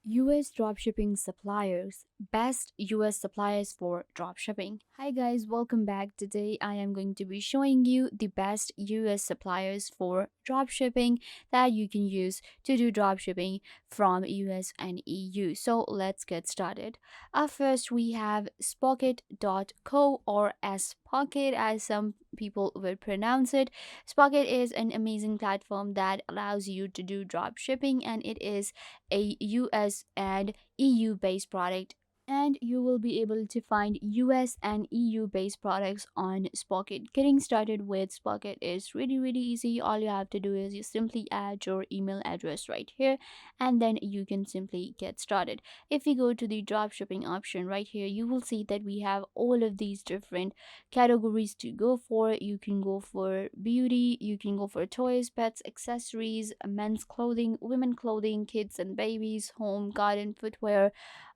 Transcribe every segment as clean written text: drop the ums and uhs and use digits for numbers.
US Dropshipping Suppliers, best US suppliers for dropshipping. Hi guys, welcome back. Today I am going to be showing you the best US suppliers for dropshipping that you can use to do dropshipping from US and EU. So let's get started. First we have SPOCKET.co, or SPOCKET as some people would pronounce it. SPOCKET is an amazing platform that allows you to do dropshipping, and it is a US and EU based product, and you will be able to find US and EU based products on Spocket. Getting started with Spocket is really easy. All you have to do is you simply add your email address right here, and then you can simply get started. If we go to the dropshipping option right here, you will see that we have all of these different categories to go for. You can go for beauty, you can go for toys, pets, accessories, men's clothing, women clothing, kids and babies, home, garden, footwear,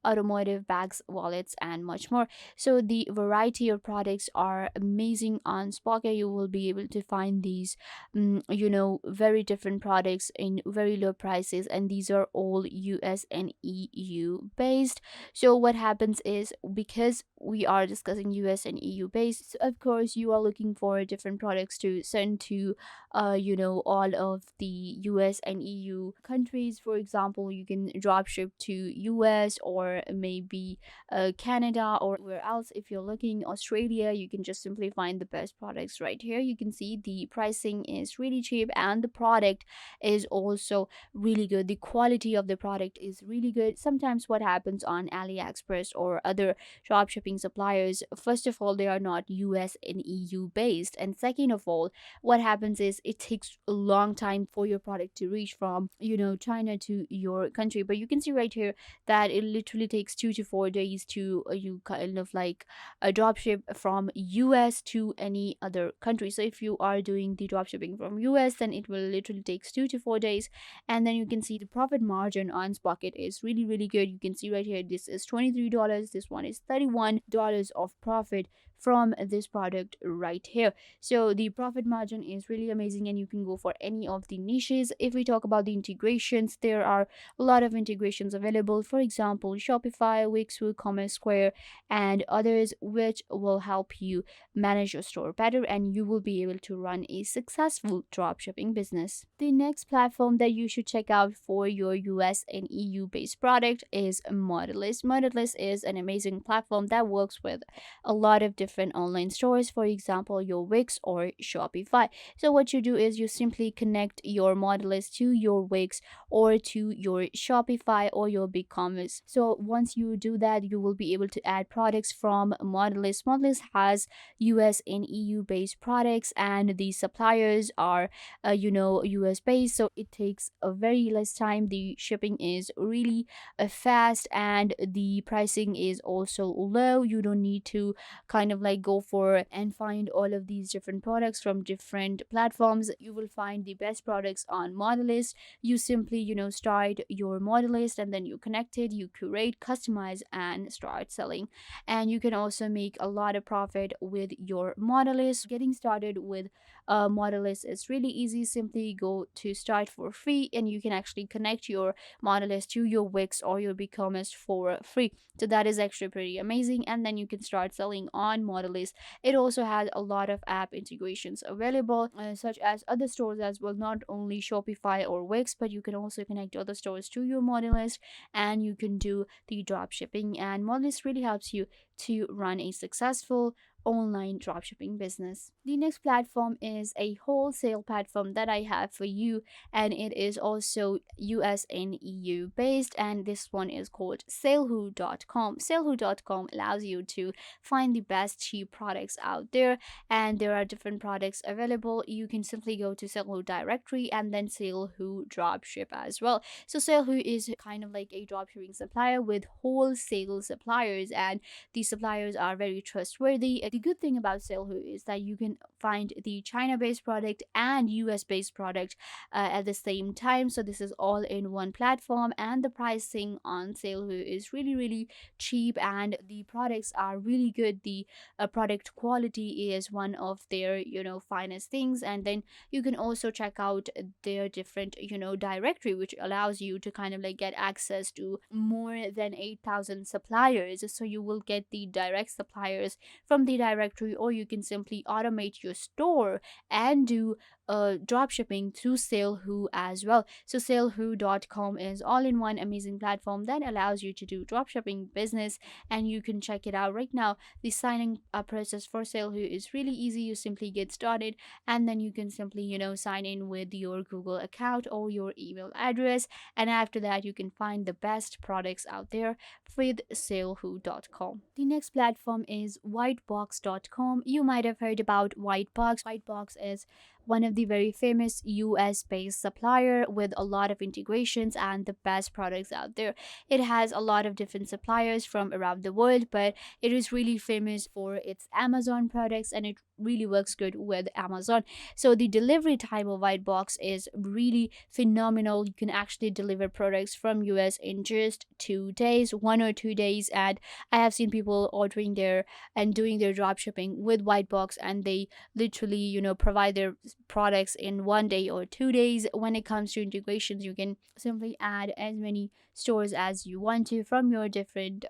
automotive, bags, wallets, and much more. So the variety of products are amazing on Spocket. You will be able to find these very different products in very low prices, and these are all US and EU based. So what happens is, because we are discussing US and EU based, so of course you are looking for different products to send to all of the US and EU countries. For example, you can drop ship to US, or maybe Canada, or where else. If you're looking Australia, you can just simply find the best products right here. You can see the pricing is really cheap, and the product is also really good. The quality of the product is really good. Sometimes what happens on AliExpress or other drop shipping suppliers, first of all, they are not US and EU based, and second of all, what happens is it takes a long time for your product to reach from China to your country. But you can see right here that it literally takes 2 to 4 days to you kind of like a drop ship from US to any other country. So if you are doing the drop shipping from US, then it will literally takes 2 to 4 days. And then you can see the profit margin on Spocket is really good. You can see right here, this is $23, this one is $31 of profit from this product right here. So the profit margin is really amazing, and you can go for any of the niches. If we talk about the integrations, there are a lot of integrations available. For example, Shopify, Wix, WooCommerce, Square, and others, which will help you manage your store better, and you will be able to run a successful dropshipping business. The next platform that you should check out for your US and EU based product is Modellist. Modellist is an amazing platform that works with a lot of different online stores, for example, your Wix or Shopify. So what you do is you simply connect your Modellist to your Wix or to your Shopify or your BigCommerce. So once you do that, you will be able to add products from Modellist. Modellist has US and EU based products, and the suppliers are US based, so it takes a very less time. The shipping is really fast, and the pricing is also low. You don't need to kind of like go for and find all of these different products from different platforms. You will find the best products on Modellist. You simply start your Modellist, and then you connect it, you curate, customize, and start selling. And you can also make a lot of profit with your Modellist. Getting started with Modellist is really easy. Simply go to start for free, and you can actually connect your Modellist to your Wix or your BigCommerce for free. So that is actually pretty amazing, and then you can start selling on Modellist. It also has a lot of app integrations available, such as other stores as well, not only Shopify or Wix, but you can also connect other stores to your Modellist, and you can do the drop shipping. And Modellist really helps you to run a successful online dropshipping business. The next platform is a wholesale platform that I have for you, and it is also US and EU based, and this one is called SALEHOO.com. SALEHOO.com allows you to find the best cheap products out there, and there are different products available. You can simply go to SALEHOO directory and then SALEHOO dropship as well. So SALEHOO is kind of like a dropshipping supplier with wholesale suppliers, and these suppliers are very trustworthy. The good thing about SALEHOO is that you can find the China-based product and US-based product at the same time. So this is all in one platform, and the pricing on SALEHOO is really cheap, and the products are really good. The product quality is one of their finest things. And then you can also check out their different directory, which allows you to kind of like get access to more than 8,000 suppliers. So you will get the direct suppliers from the directory, or you can simply automate your store and do drop shipping through SALEHOO as well. So SALEHOO.com is all-in-one amazing platform that allows you to do drop shipping business, and you can check it out right now. The signing up process for SALEHOO is really easy. You simply get started, and then you can simply sign in with your Google account or your email address, and after that you can find the best products out there with SALEHOO.com. The next platform is WHITEBOX.com. You might have heard about WhiteBox. WhiteBox is one of the very famous US based supplier with a lot of integrations and the best products out there. It has a lot of different suppliers from around the world, but it is really famous for its Amazon products, and it really works good with Amazon. So the delivery time of WhiteBox is really phenomenal. You can actually deliver products from US in just 2 days, 1 or 2 days. And I have seen people ordering their and doing their drop shipping with WhiteBox, and they literally provide their products in 1 day or 2 days. When it comes to integrations, you can simply add as many stores as you want to from your different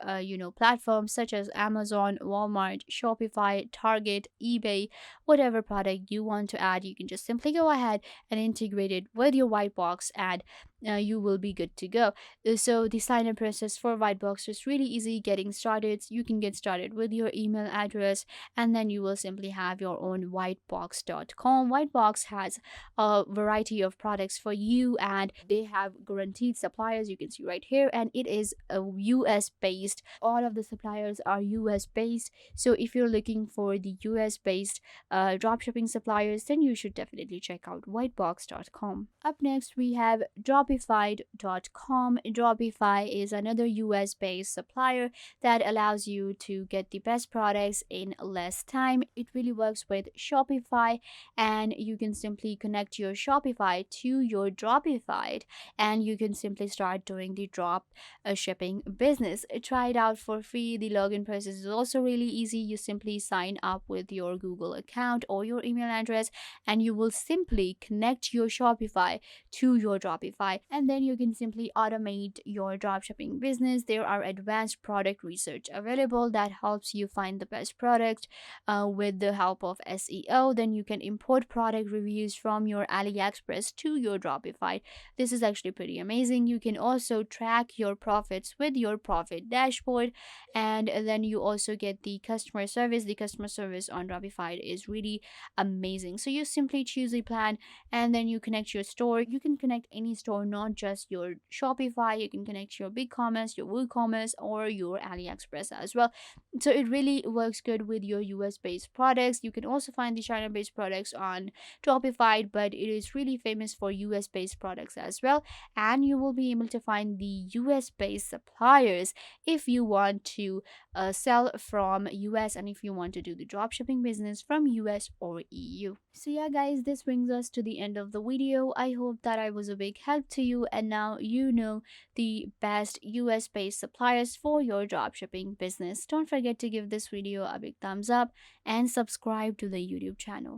platforms such as Amazon, Walmart, Shopify, Target, eBay. Whatever product you want to add, you can just simply go ahead and integrate it with your WhiteBox, and you will be good to go. So the sign up process for WhiteBox is really easy. Getting started, you can get started with your email address, and then you will simply have your own WhiteBox.com. WhiteBox has a variety of products for you, and they have guaranteed suppliers. You can see right here, and it is a US based. All of the suppliers are US based. So if you're looking for the US based dropshipping suppliers, then you should definitely check out WhiteBox.com. Up next, we have DROPIFY.com. Dropify is another US based supplier that allows you to get the best products in less time. It really works with Shopify, and you can simply connect your Shopify to your Dropify, and you can simply start doing the drop shipping business. Try it out for free. The login process is also really easy. You simply sign up with your Google account or your email address, and you will simply connect your Shopify to your Dropify, and then you can simply automate your dropshipping business. There are advanced product research available that helps you find the best product with the help of SEO. Then you can import product reviews from your AliExpress to your Dropify. This is actually pretty amazing. You can also track your profits with your profit dashboard, and then you also get the customer service. The customer service on Dropify is really amazing. So you simply choose a plan, and then you connect your store. You can connect any store, not just your Shopify. You can connect your BigCommerce, your WooCommerce, or your AliExpress as well. So it really works good with your US based products. You can also find the China based products on Dropify, but it is really famous for US based products as well. And you will be able to find the US based suppliers if you want to sell from US, and if you want to do the drop shipping business from US or EU. So yeah guys, this brings us to the end of the video. I hope that I was a big help to you, and now you know the best US based suppliers for your drop shipping business. Don't forget to give this video a big thumbs up and subscribe to the YouTube channel.